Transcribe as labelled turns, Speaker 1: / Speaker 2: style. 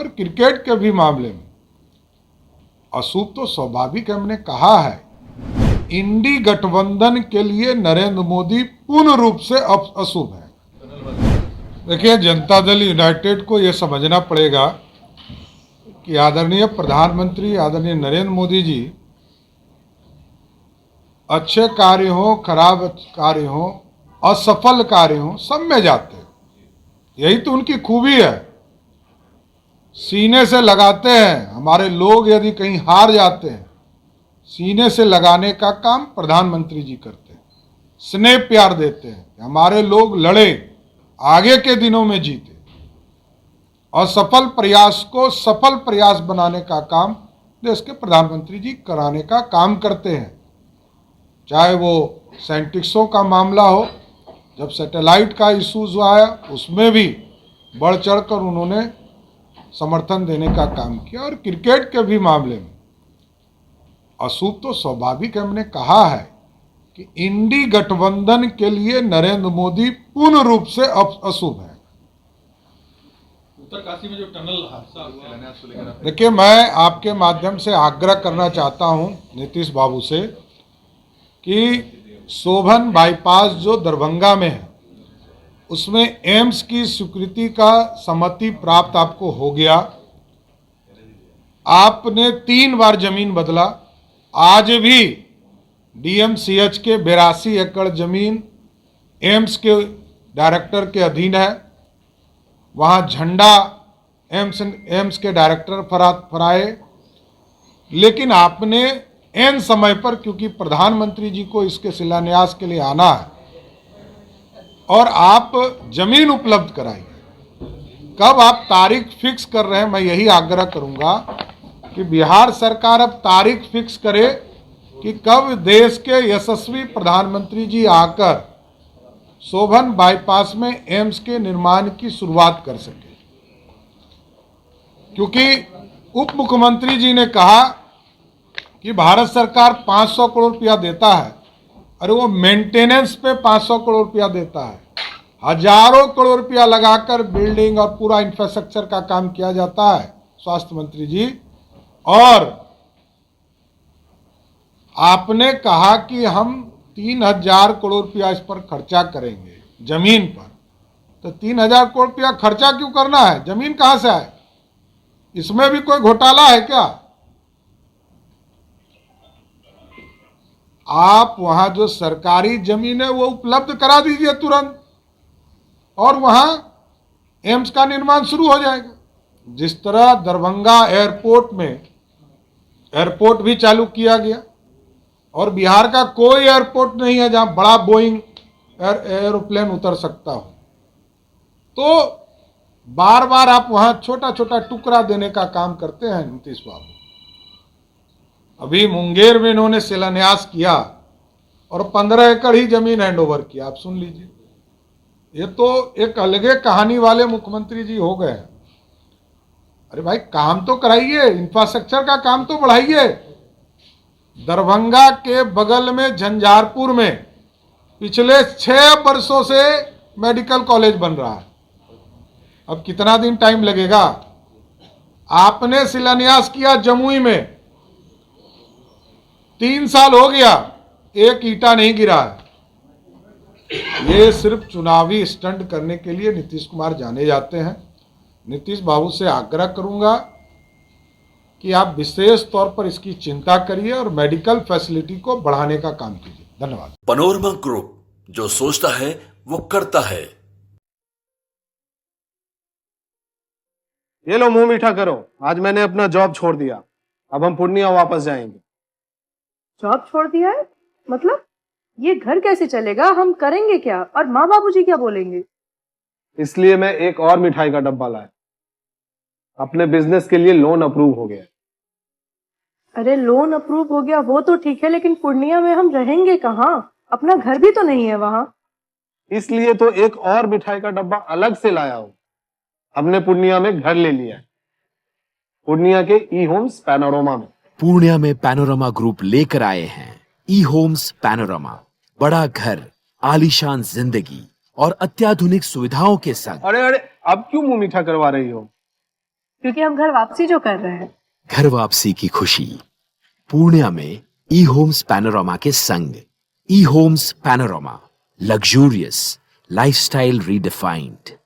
Speaker 1: और क्रिकेट के भी मामले में अशुभ तो स्वाभाविक है। हमने कहा है इंडी गठबंधन के लिए नरेंद्र मोदी पूर्ण रूप से अशुभ है। देखिए, जनता दल यूनाइटेड को यह समझना पड़ेगा कि आदरणीय प्रधानमंत्री आदरणीय नरेंद्र मोदी जी अच्छे कार्य हो, खराब कार्य हो, असफल कार्य हो, सब में जाते हैं। यही तो उनकी खूबी है, सीने से लगाते हैं। हमारे लोग यदि कहीं हार जाते हैं, सीने से लगाने का काम प्रधानमंत्री जी करते हैं, स्नेह प्यार देते हैं, हमारे लोग लड़े, आगे के दिनों में जीते। असफल प्रयास को सफल प्रयास बनाने का काम देश के प्रधानमंत्री जी कराने का काम करते हैं। चाहे वो साइंटिस्टों का मामला हो, जब सैटेलाइट का इशूज आया उसमें भी बढ़ चढ़कर उन्होंने समर्थन देने का काम किया। और क्रिकेट के भी मामले में अशुभ तो स्वाभाविक है। हमने कहा है कि इंडी गठबंधन के लिए नरेंद्र मोदी पूर्ण रूप से अशुभ है।
Speaker 2: उत्तरकाशी में जो टनल हादसा हुआ,
Speaker 1: देखिए, मैं आपके माध्यम से आग्रह करना चाहता हूं नीतीश बाबू से कि शोभन बाईपास जो दरभंगा में है उसमें एम्स की स्वीकृति का सम्मति प्राप्त आपको हो गया। आपने 3 बार जमीन बदला। आज भी डीएमसीएच के 82 एकड़ जमीन एम्स के डायरेक्टर के अधीन है। वहाँ झंडा एम्स के डायरेक्टर फहराए, लेकिन आपने एन समय पर, क्योंकि प्रधानमंत्री जी को इसके शिलान्यास के लिए आना है और आप जमीन उपलब्ध कराइए। कब आप तारीख फिक्स कर रहे हैं, मैं यही आग्रह करूंगा कि बिहार सरकार अब तारीख फिक्स करे कि कब देश के यशस्वी प्रधानमंत्री जी आकर शोभन बाईपास में एम्स के निर्माण की शुरुआत कर सके। क्योंकि उप मुख्यमंत्री जी ने कहा कि भारत सरकार 500 करोड़ रुपया देता है, अरे वो मेंटेनेंस पे 500 करोड़ रुपया देता है। हजारों करोड़ रुपया लगाकर बिल्डिंग और पूरा इंफ्रास्ट्रक्चर का काम किया जाता है, स्वास्थ्य मंत्री जी। और आपने कहा कि हम 3000 करोड़ रुपया इस पर खर्चा करेंगे जमीन पर, तो 3000 करोड़ रुपया खर्चा क्यों करना है? जमीन कहां से आए? इसमें भी कोई घोटाला है क्या? आप वहां जो सरकारी जमीन है वो उपलब्ध करा दीजिए तुरंत, और वहां एम्स का निर्माण शुरू हो जाएगा। जिस तरह दरभंगा एयरपोर्ट में एयरपोर्ट भी चालू किया गया, और बिहार का कोई एयरपोर्ट नहीं है जहां बड़ा बोइंग एरोप्लेन उतर सकता हो। तो बार बार आप वहां छोटा छोटा टुकड़ा देने का काम करते हैं नीतीश बाबू। अभी मुंगेर में इन्होंने शिलान्यास किया और 15 एकड़ ही जमीन हैंडओवर किया। आप सुन लीजिए, ये तो एक अलगे कहानी वाले मुख्यमंत्री जी हो गए। अरे भाई, काम तो कराइए, इंफ्रास्ट्रक्चर का काम तो बढ़ाइए। दरभंगा के बगल में झंझारपुर में पिछले 6 वर्षों से मेडिकल कॉलेज बन रहा है। अब कितना दिन टाइम लगेगा? आपने शिलान्यास किया जमुई में, 3 साल हो गया, एक ईंटा नहीं गिरा है। ये सिर्फ चुनावी स्टंट करने के लिए नीतीश कुमार जाने जाते हैं। नीतीश बाबू से आग्रह करूंगा कि आप विशेष तौर पर इसकी चिंता करिए और मेडिकल फैसिलिटी को बढ़ाने का काम कीजिए। धन्यवाद।
Speaker 3: पैनोरमा ग्रुप, जो सोचता है वो करता है।
Speaker 4: ये लो, मुंह मीठा करो। आज मैंने अपना जॉब छोड़ दिया, अब हम पूर्णिया वापस जाएंगे।
Speaker 5: जॉब छोड़ दिया है? मतलब ये घर कैसे चलेगा? हम करेंगे क्या? और माँ बाबूजी क्या बोलेंगे?
Speaker 4: इसलिए मैं एक और मिठाई का डब्बा लाया। अपने बिजनेस के लिए लोन अप्रूव हो गया।
Speaker 5: अरे लोन अप्रूव हो गया वो तो ठीक है, लेकिन पूर्णिया में हम रहेंगे कहाँ? अपना घर भी तो नहीं है वहां।
Speaker 4: इसलिए तो एक और मिठाई का डब्बा अलग से लाया हूं। हमने पूर्णिया में घर ले लिया है, पूर्णिया के ई होम्स पैनोरमा में।
Speaker 6: पूर्णिया में पैनोरमा ग्रुप लेकर आए हैं ई होम्स पैनोरमा। बड़ा घर, आलीशान जिंदगी और अत्याधुनिक सुविधाओं के संग।
Speaker 4: अरे अब क्यों मुंह मीठा करवा रही हो?
Speaker 5: क्योंकि हम घर वापसी जो कर रहे हैं।
Speaker 6: घर वापसी की खुशी पूर्णिया में ई होम्स पैनोरामा के संग। ई Homes Panorama, luxurious lifestyle redefined.